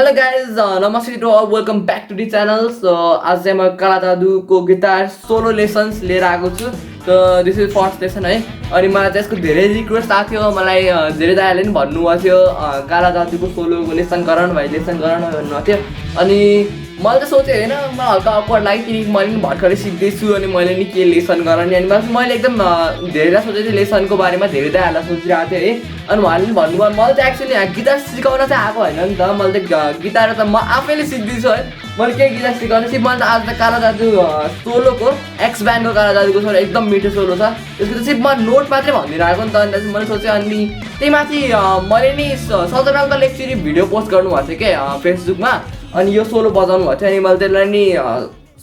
Hello guys नमस्ते to all welcome back to the channel. So आज चाहिँ म काला दादुको गिटार सोलो लेसन्स लिएर आएको छु। So this is first lesson है। अनि मलाई चाहिँ यसको धेरै रिक्वेस्ट आएको थियो, मलाई धेरै दाइले पनि भन्नुभएको थियो काला दादुको सोलोको लेसन गर न भाइ, लेसन गर न भन्नुभएको थियो। अनि मैले त सोचेँ होइन, मलाई हल्का अक्वर्ड लाग्यो किनकि मैले पनि भर्खरै सिक्दैछु अनि मैले नि के लेसन गर्ने। अनि मैले एकदम धेरैलाई सोचेको थिएँ लेसनको बारेमा, धेरै दाइहरूलाई सोचिरहेको थिएँ है। अनि उहाँले पनि भन्नुभयो मैले चाहिँ एक्चुअली गिटार सिकाउन चाहिँ आएको होइन नि त, मैले चाहिँ गिटार त म आफैले सिक्दैछु है। मैले के गिटार सिकाउने सिक मैले त आज त काला दादु सोलोको एक्स ब्यान्डको काला दादुको सोलो एकदम मिठो सोलो छ, त्यसको चाहिँ सिर्फ म नोट मात्रै भनिदिनु आएको नि त। अन्त मैले सोचेँ अनि त्यही माथि मैले नि सजन अङ्कलले एकचोटि भिडियो पोस्ट गर्नुभएको थियो क्या फेसबुकमा, अनि यो सोलो बजाउनु भएको थियो। अनि मैले त्यसलाई नि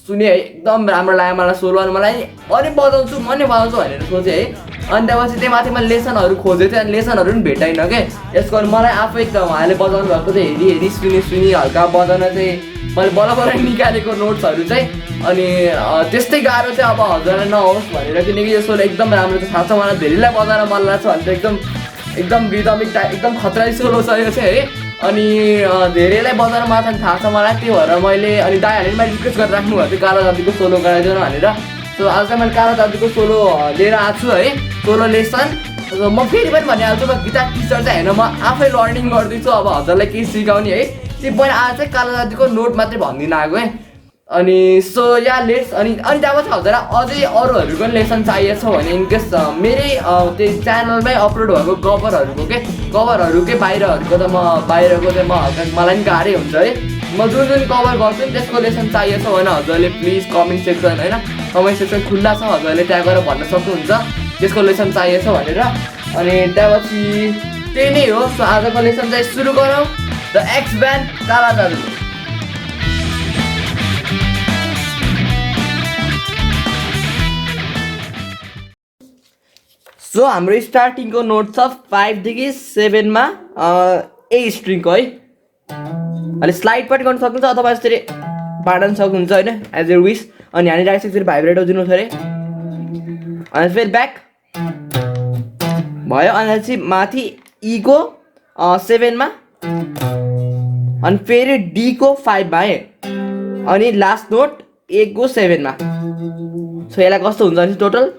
सुनेँ है, एकदम राम्रो लाग्यो मलाई सोलो। अनि मलाई अनि बजाउँछु म नि बजाउँछु भनेर सोचेँ है। अनि त्यसपछि त्यही माथि मैले लेसनहरू खोजेको थिएँ, अनि लेसनहरू पनि भेटाइनँ क्या यसको। अनि मलाई आफै त उहाँले बजाउनु भएको चाहिँ हेरी सुनी हल्का बजाउन चाहिँ मैले बल्ल निकालेको नोट्सहरू चाहिँ। अनि त्यस्तै गाह्रो चाहिँ अब हजुरलाई नहोस् भनेर, किनकि यो सोलो एकदम राम्रो छ, थाहा छ मलाई धेरैलाई बजाएर मन लाग्छ भनेर। एकदम रिदमिक एकदम खतरा सोलो छ यो चाहिँ है। अनि धेरैलाई बजाएर मात्र थाहा छ मलाई, त्यही भएर मैले अनि दाइहरूले पनि मैले रिक्वेस्ट गरेर राख्नु भएको थियो काला दाजुको सोलो गराइदिनु भनेर। सो आज चाहिँ मैले काला दाजुको सोलो लिएर आएको छु है, सोलो लेसन। म फेरि पनि भनिहाल्छु, म गिटार टिचर चाहिँ होइन, म आफै लर्निङ गर्दैछु अब हजुरलाई केही सिकाउने है। सिर्फ मैले आज चाहिँ काला दाजुको नोट मात्रै भनिदिनु आएको है। अनि सो या लेट्स अनि त्यहाँपछि हजुरलाई अझै अरूहरूको पनि लेसन चाहिएको छ भने इनकेस मेरै त्यो च्यानलमै अपलोड भएको कभरहरूकै बाहिरहरूको त बाहिरको चाहिँ मलाई पनि गाह्रै हुन्छ है। म जुन कभर गर्छु नि त्यसको लेसन चाहिएको छ भने हजुरले प्लिज कमेन्ट सेक्सन होइन, कमेन्ट सेक्सन खुल्ला छ, हजुरले त्यहाँ गएर भन्न सक्नुहुन्छ त्यसको लेसन चाहिएको छ भनेर। अनि त्यहाँपछि त्यही नै हो। सो आजको लेसन चाहिँ सुरु गरौँ, द एक्स ब्यान्ड काला दादु। सो हाम्रो स्टार्टिङको नोट छ 5 देखि 7 मा ए स्ट्रिङको है। अनि स्लाइड पनि गर्न सक्नुहुन्छ अथवा यसरी बाँड्न सक्नुहुन्छ होइन, एज ए विस। अनि हामी राइट साइडतिर भाइब्रेटो दिनु छ अरे। अनि फेरि ब्याक भयो, अनि चाहिँ माथि ईको 7 मा, अनि फेरि डीको 5 मा है, अनि लास्ट नोट ए को 7 मा। सो यसलाई कस्तो हुन्छ भने टोटल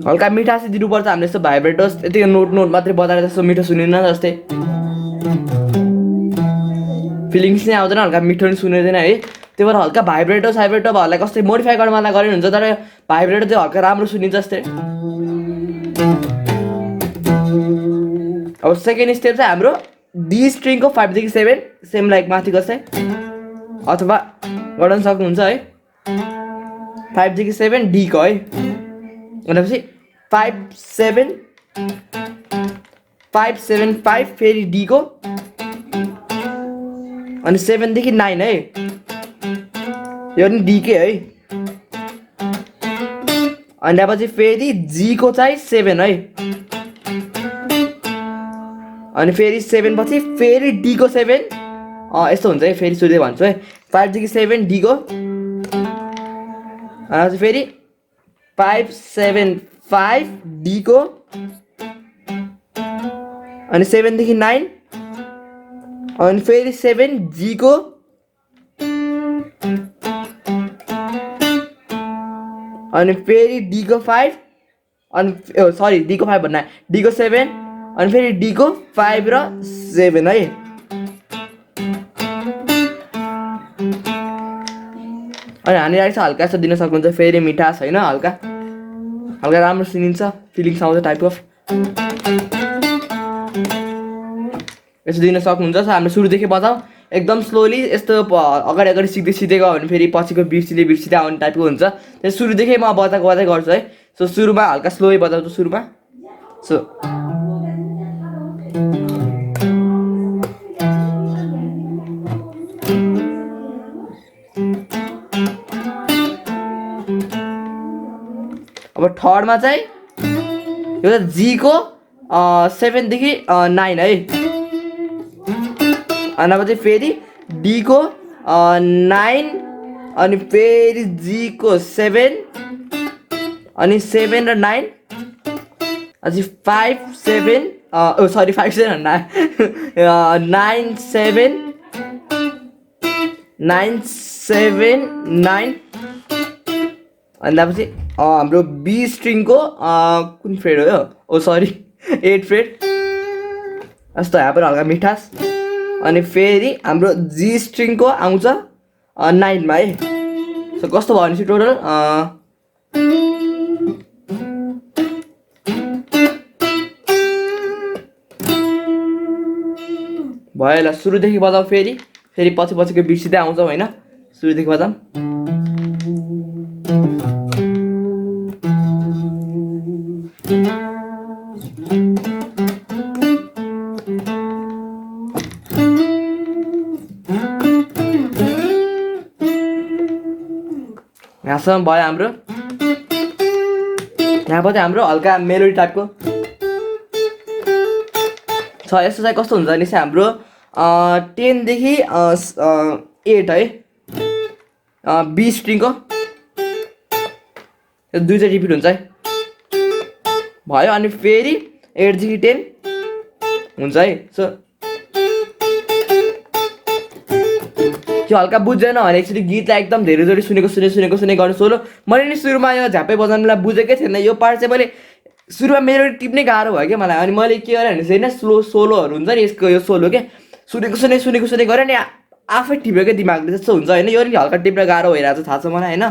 हल्का मिठा चाहिँ दिनुपर्छ हामीले। यस्तो भाइब्रेटोस यति नोट मात्रै बजाएर जस्तो मिठो सुनिँदैन जस्तै, फिलिङ्स नै आउँदैन, हल्का मिठो पनि सुनिँदैन है। त्यही भएर हल्का भाइब्रेटोहरूलाई कस्तै मोडिफाई गर्न मलाई गरेर हुन्छ, तर भाइब्रेटो चाहिँ हल्का राम्रो सुनिन्छ जस्तै। अब सेकेन्ड स्टेप चाहिँ हाम्रो डी स्ट्रिङको 5 देखि 7 सेम लाइक माथि कस्तै अथवा गर्न सक्नुहुन्छ है। 5 देखि 7 डीको है, भनेपछि 5 7 5 फेरि डीको, अनि 7 देखि 9 है, यो पनि डीकै है। अनि त्यहाँपछि फेरि जीको चाहिँ 7 है, अनि फेरि 7 पछि फेरि डीको 7। यस्तो हुन्छ है, फेरि सुरुदै भन्छु है। 5 देखि 7 डीको, अनि फेरि 5 7 5 डीको, अनि 7 देखि 9, अनि फेरि 7 जीको, अनि फेरि डीको 5, अनि सरी डीको 5 भन्नु डीको 7, अनि फेरि डीको 5 र 7 है। अनि हामी राइट हल्का यस्तो दिन सक्नुहुन्छ, फेरि मिठा छैन, हल्का राम्रो सुनिन्छ, फिलिङ्स आउँछ टाइप अफ यस्तो दिन सक्नुहुन्छ। सो हामीले सुरुदेखि बजाउँ एकदम स्लोली, यस्तो अगाडि सिक्दै गयो भने फेरि पछिको बिर्सिँदै आउने टाइपको हुन्छ। त्यो सुरुदेखि म बजाउँदै गर्छु है। सो सुरुमा हल्का स्लोै बजाउँछु सुरुमा। सो अब थर्डमा चाहिँ यो त जीको 7 देखि 9 है, अनि फेरि डीको 9, अनि फेरि जीको 7, अनि 7 र 9, अझै 5 7 सरी 5 7 भन्दा 9 7 9 7 9 अनि त्यसपछि हाम्रो बी स्ट्रिङको कुन फ्रेड हो यो ओ सरी 8 फ्रेड यस्तो यहाँ पनि हल्का मिठास अनि फेरि हाम्रो जी स्ट्रिङको आउँछ 9 मा है सो कस्तो भयो भनेपछि टोटल भयो ल सुरुदेखि बजाऊ फेरि पछि पछिको बिर्सिँदै आउँछौँ होइन सुरुदेखि बजाऊ यहाँसम्म भयो हाम्रो यहाँपछि हाम्रो हल्का मेलोडी टाइपको छ यस्तो चाहिँ कस्तो हुन्छ भने चाहिँ हाम्रो 10 देखि 8 है बी स्ट्रिङको दुईचोटि रिपिट हुन्छ है भयो अनि फेरि 8 देखि 10 हुन्छ है सो त्यो हल्का बुझ्दैन भने एक्चुअली गीतलाई एकदम धेरैचोटि सुने गर्नु सोलो मैले नि सुरुमा यो झापै बजाउनुलाई बुझेकै थिएन यो पार्ट चाहिँ मैले सुरुमा मेलोडी टिप्नै गाह्रो भयो क्या मलाई अनि मैले के गरेँ भने चाहिँ होइन सोलोहरू हुन्छ नि यसको यो सोलो के सुनेको गरेँ नि आफै टिप्यो क्या दिमागले जस्तो हुन्छ होइन यो नि हल्का टिप्न गाह्रो भइरहेको छ थाहा छ मलाई होइन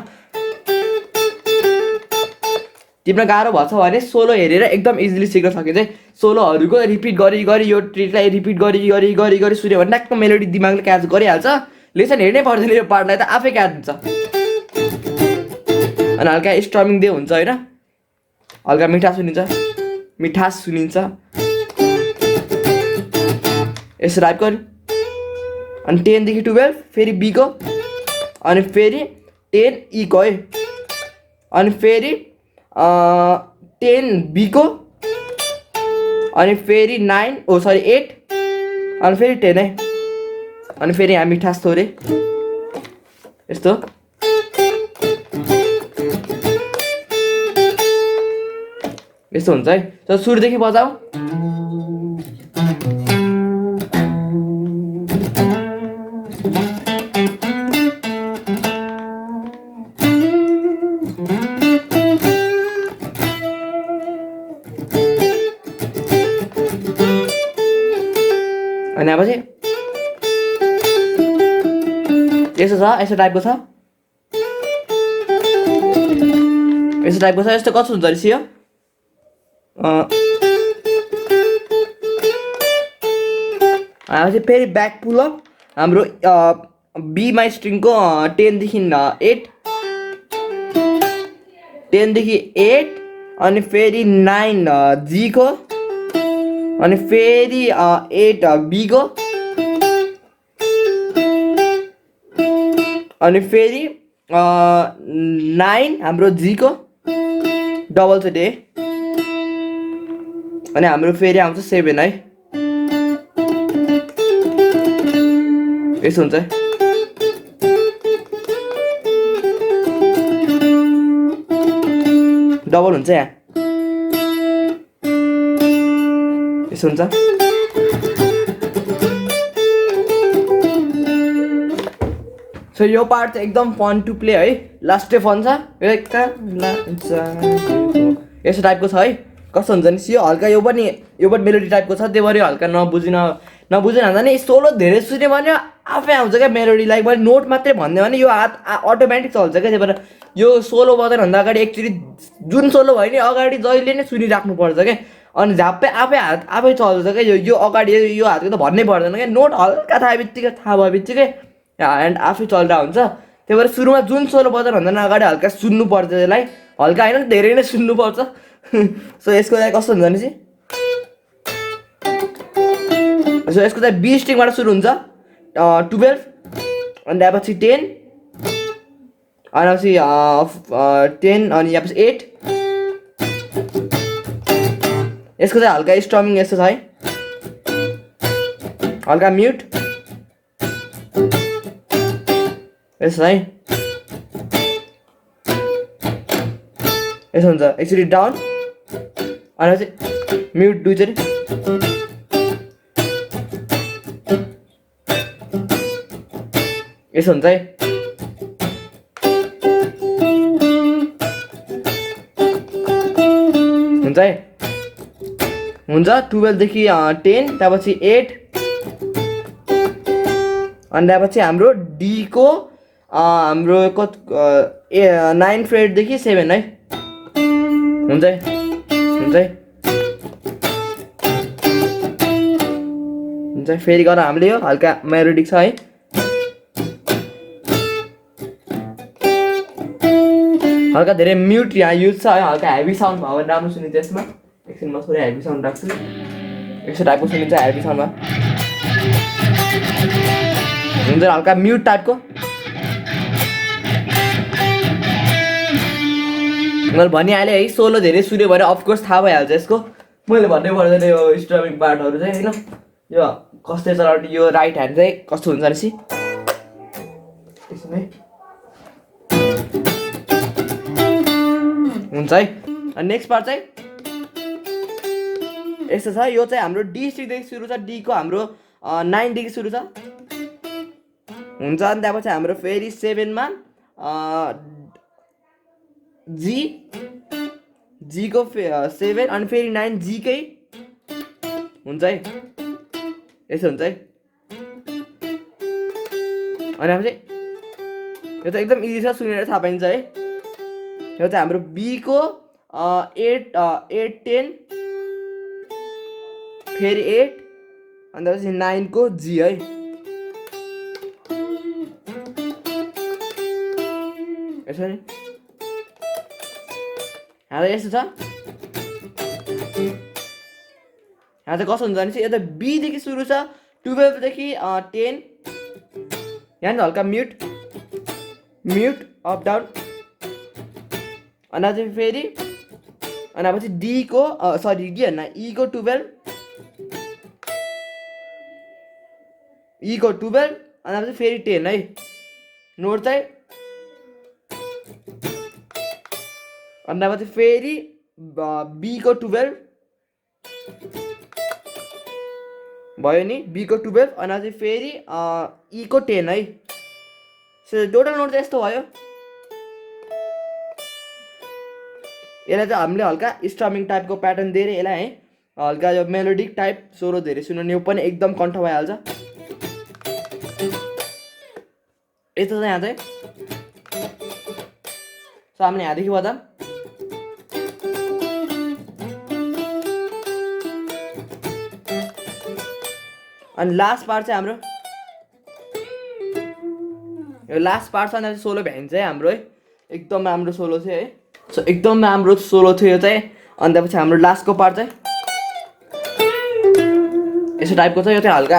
टिप्न गाह्रो भएछ भने सोलो हेरेर एकदम इजिली सिक्न सकिन्छ सोलोहरूको रिपिट गरी यो ट्रिकलाई रिपिट गरी सुन्यो भने ट्याक्क मेलोडी दिमागले क्याच गरिहाल्छ लेसन हेर्नै पर्दैन यो पार्टलाई त आफै क्याच हुन्छ अनि हल्का स्ट्रमिङ दे हुन्छ होइन हल्का मिठास सुनिन्छ यसो टाइपको अनि 10 देखि 12 फेरि बीको अनि फेरि 10 ईको है अनि फेरि 10 बीको अनि फेरि 9 8 अनि फेरि 10 है अनि फेरि यहाँ मिठास थोरै यस्तो यस्तो हुन्छ है त सुरुदेखि बजाऊ अनि अब चाहिँ यस्तो छ यस्तो टाइपको छ यस्तो कस्तो हुन्छ रहेछ यो फेरि ब्याक पुलअप हाम्रो बी मा स्ट्रिङको 10 देखि 8 10 देखि 8 अनि फेरि 9 जी को अनि फेरि 8 बी को अनि फेरि 9 हाम्रो जी को डबल छ डे अनि हाम्रो फेरि आउँछ 7 है यस्तो हुन्छ डबल हुन्छ यहाँ यस्तो हुन्छ सो यो पार्ट चाहिँ एकदम फन टु प्ले है लास्टै फन छ यस्तो टाइपको छ है कस्तो हुन्छ नि यो हल्का यो पनि मेलोडी टाइपको छ त्यही भएर हल्का नबुझिन भन्दा नि सोलो धेरै सुन्यो भने आफै आउँछ क्या मेलोडी लाइक मैले नोट मात्रै भन्यो भने यो हात अटोमेटिक चल्छ क्या त्यही भएर यो सोलो बजाउनुभन्दा अगाडि एक्चुअली जुन सोलो भयो नि अगाडि जहिले नै सुनिराख्नुपर्छ क्या अनि झाप्पै आफै चल्छ क्या यो अगाडि यो हातको त भन्नै पर्दैन क्या नोट हल्का थाहा भयो बित्तिकै ह्यान्ड आफै चल्दा हुन्छ त्यही भएर सुरुमा जुन सोलो बजाउनुभन्दा अगाडि हल्का सुन्नुपर्छ त्यसलाई हल्का होइन धेरै नै सुन्नुपर्छ सो यसको चाहिँ कस्तो हुन्छ भने चाहिँ सो यसको चाहिँ बी स्ट्रिङबाट सुरु हुन्छ 12 अनि त्यसपछि 10 अनि पछि 10 अनि यहाँ पछि 8 यसको चाहिँ हल्का स्ट्रमिङ यस्तो छ है हल्का म्युट यस्तो है यस्तो हुन्छ एक्चुअली डाउन अनि चाहिँ म्युट दुईचोटि यसो हुन्छ है। हुन्छ है, हुन्छ 12 देखि 10 त्यसपछि 8 अनि त्यसपछि हाम्रो डी को हाम्रो 9 फ्रेडदेखि 7 है। हुन्छ है, हुन्छ है, हुन्छ फेरि गर हामीले यो हल्का मेलोडिक छ है। हल्का धेरै म्युट यहाँ युज छ है, हल्का हेभी साउन्ड भयो भने राम्रो सुनिन्छ यसमा। एकछिन म थोरै हेभी साउन्ड राख्छु, यस्तो टाइपको सुनिन्छ हेभी साउन्डमा। हुन्छ हल्का म्युट टाइपको। मैले भनिहालेँ है, सोलो धेरै सुन्यो भने अफकोर्स थाहा भइहाल्छ यसको। मैले भन्नै पर्दैन यो स्ट्रमिङ पार्टहरू चाहिँ होइन, यो कस्तो चलाउने, यो राइट ह्यान्ड चाहिँ कस्तो हुन्छ रहेछ है। हुन्छ है, अनि नेक्स्ट पार्ट चाहिँ यस्तो छ। यो चाहिँ हाम्रो डी स्ट्रिङदेखि सुरु छ, डी को हाम्रो 9 देखि सुरु छ। हुन्छ अनि त्यसपछि हाम्रो फेरि 7 मा जी, जी को 7 अनि फेरि 9 जी कै हुन्छ है, यसो हुन्छ है। अनि अब चाहिँ यो त एकदम इजी छ, सुनेर थाहा पाइन्छ है। यो चाहिँ हाम्रो बी को 8 10 फेरि 8 अनि त्यसपछि 9 को जी है। यसो नि यहाँ त यस्तो छ। यहाँ चाहिँ कस्तो हुन्छ भने चाहिँ यो त बीदेखि सुरु छ, 12 देखि 10 यहाँ हल्का म्युट म्युट अप डाउन अनि चाहिँ फेरि अनि पछि डी को सरी डी होइन ई को 12 ई को 12 अनि पछि फेरि 10 है। नोट चाहिँ अनि पछि फेरि बी को 12 भयो नि, बी को 12 अनि चाहिँ फेरि ई को 10 है। सो टोटल नोट चाहिँ यस्तो भयो। यसलाई चाहिँ हामीले हल्का स्ट्रमिङ टाइपको प्याटर्न दिएर यसलाई है हल्का यो मेलोडिक टाइप सोरो धेरै सुन्नु यो पनि एकदम कन्ठ भइहाल्छ। यस्तो छ यहाँ चाहिँ। सो हामीले यहाँदेखि बजाम अनि लास्ट पार्ट चाहिँ हाम्रो यो लास्ट पार्ट छ सोलो भ्याइन चाहिँ हाम्रो है एकदम राम्रो सोलो थियो है। सो एकदम राम्रो सोलो थियो यो चाहिँ। अनि त्यसपछि हाम्रो लास्टको पार्ट चाहिँ यस्तो टाइपको छ। यो चाहिँ हल्का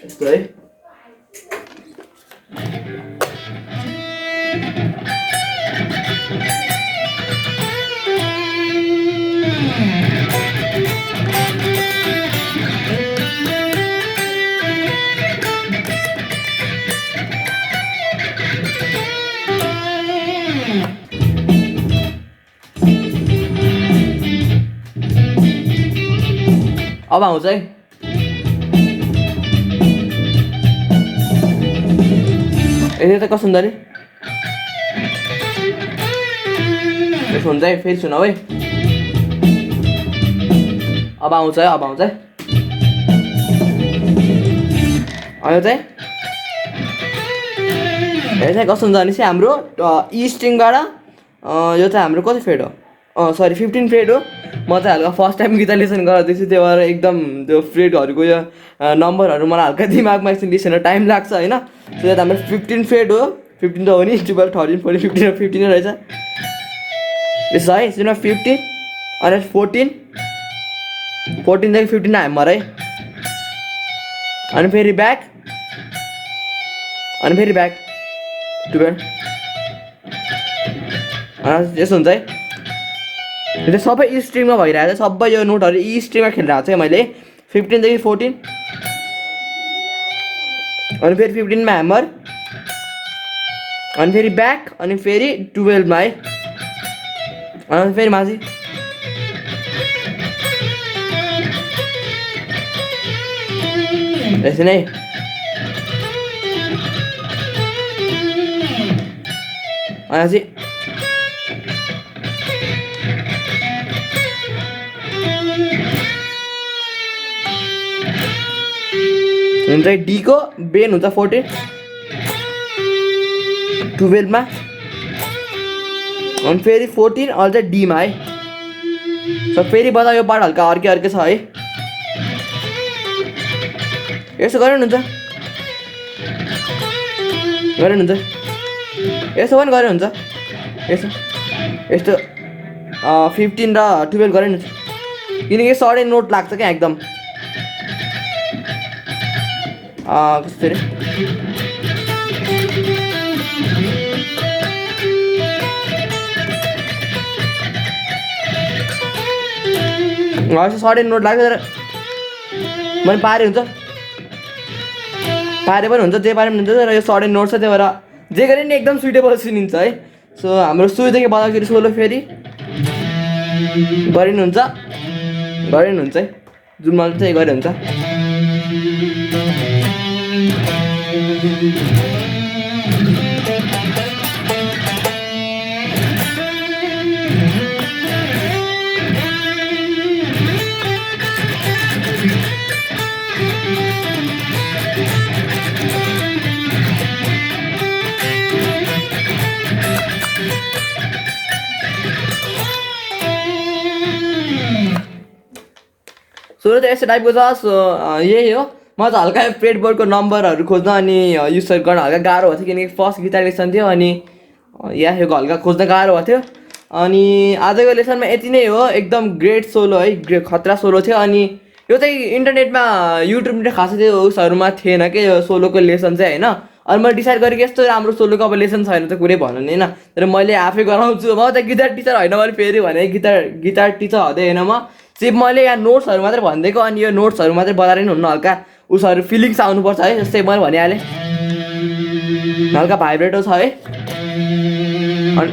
यस्तो है। अब आउँछ है यसले त कस्तो हुन्छ नि यसो हुन्छ है। फेरि सुनाऊ है। अब आउँछ है, अब आउँछ है। यो चाहिँ कस्तो हुन्छ भने चाहिँ हाम्रो ई स्ट्रिङबाट यो चाहिँ हाम्रो कति फ्रेड हो सरी 15 फ्रेड हो। म चाहिँ हल्का फर्स्ट टाइम गिटार लेसन गर्दैछु त्यही भएर एकदम त्यो फ्रेडहरूको यो नम्बरहरू मलाई हल्का दिमागमा एकछिन लिसन टाइम लाग्छ होइन। सो हाम्रो 15 फ्रेड हो। 15 त हो नि 12 13 14 15 15 रहेछ यसो है। सुन 15 अनि 14 14देखि 15 ह्यामर है। अनि फेरि ब्याक अनि फेरि ब्याक 12 यसो हुन्छ है। यो सबै ई स्ट्रिङमा भइरहेको छ। सबै यो नोटहरू ई स्ट्रिङमा खेलिरहेको छ मैले 15 देखि 14 अनि फेरि 15 मा ह्यामर अनि फेरि ब्याक अनि फेरि 12 मा है। अनि फेरि माथि यसै नै अनि हुन्छ डी को बेन हुन्छ 14 12 मा अनि फेरि 14 अझ डी मा है। सो फेरि बजा यो पार्ट हल्का अर्कै छ है। यसो गरे हुन्छ यसो पनि गरे हुन्छ यसो यस्तो 15 र 12 गरे हुन्छ किनकि सडन नोट लाग्छ क्या एकदम कसरी सडन नोट लाग्छ तर मैले पारे पनि हुन्छ जे पारे पनि हुन्छ तर यो सडन नोट छ त्यही भएर जे गरे नि एकदम सुइटेबल सुनिन्छ है। सो हाम्रो सुरुदेखि बजाउँदाखेरि सोलो फेरि गरिनुहुन्छ है जुन मलाई चाहिँ गरे हुन्छ। सुरु त यस्तो टाइपको छ। सो यही हो म त हल्का प्रेडबोर्डको नम्बरहरू खोज्न अनि युजहरू गर्न हल्का गाह्रो भएको थियो किनकि फर्स्ट गिटार लेसन थियो अनि यो हल्का खोज्न गाह्रो भएको थियो। अनि आजको लेसनमा यति नै हो एकदम ग्रेट सोलो है खतरा सोलो थियो। अनि यो चाहिँ इन्टरनेटमा युट्युबमा खासै त्यो उसहरूमा थिएन कि यो सोलोको लेसन चाहिँ होइन। अनि मैले डिसाइड गरेँ कि यस्तो राम्रो सोलोको अब लेसन छैन त कुरै भन्नु नि होइन तर मैले आफै गराउँछु। म त गिटार टिचर होइन मैले फेरि भने गिटार टिचर हुँदै होइन म सिर्फ मैले यहाँ नोट्सहरू मात्रै भनिदिएको अनि यो नोट्सहरू मात्रै बजाएर नि हुन्न हल्का उसहरू फिलिङ्स आउनुपर्छ है। जस्तै मैले भनिहालेँ हल्का भाइब्रेटो छ है अनि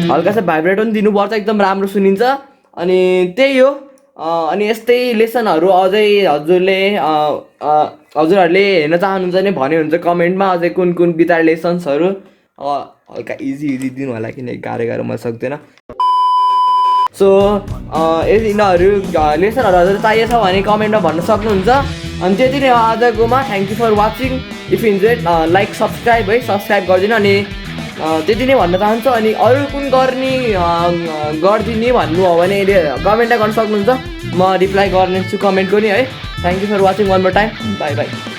हल्का चाहिँ भाइब्रेटो पनि दिनुपर्छ एकदम राम्रो सुनिन्छ अनि त्यही हो। अनि यस्तै लेसनहरू अझै हजुरहरूले हेर्न चाहनुहुन्छ भने भन्यो हुन्छ कमेन्टमा अझै कुन कुन गिटार लेसन्सहरू हल्का इजी दिनु होला किनकि गाह्रो म सक्दैन। सो यदि यिनीहरू लेसनहरू हजुर चाहिएको छ भने कमेन्टमा भन्न सक्नुहुन्छ। अनि त्यति नै हो आजकोमा। Thank you for watching. If enjoyed like subscribe गरिदिनु अनि त्यति नै भन्न चाहन्छु। अनि अरू कुन गरिदिने भन्नु हो भने कमेन्टमा गर्न सक्नुहुन्छ म रिप्लाई गर्नेछु कमेन्टको नि है। Thank you for watching one more time bye by.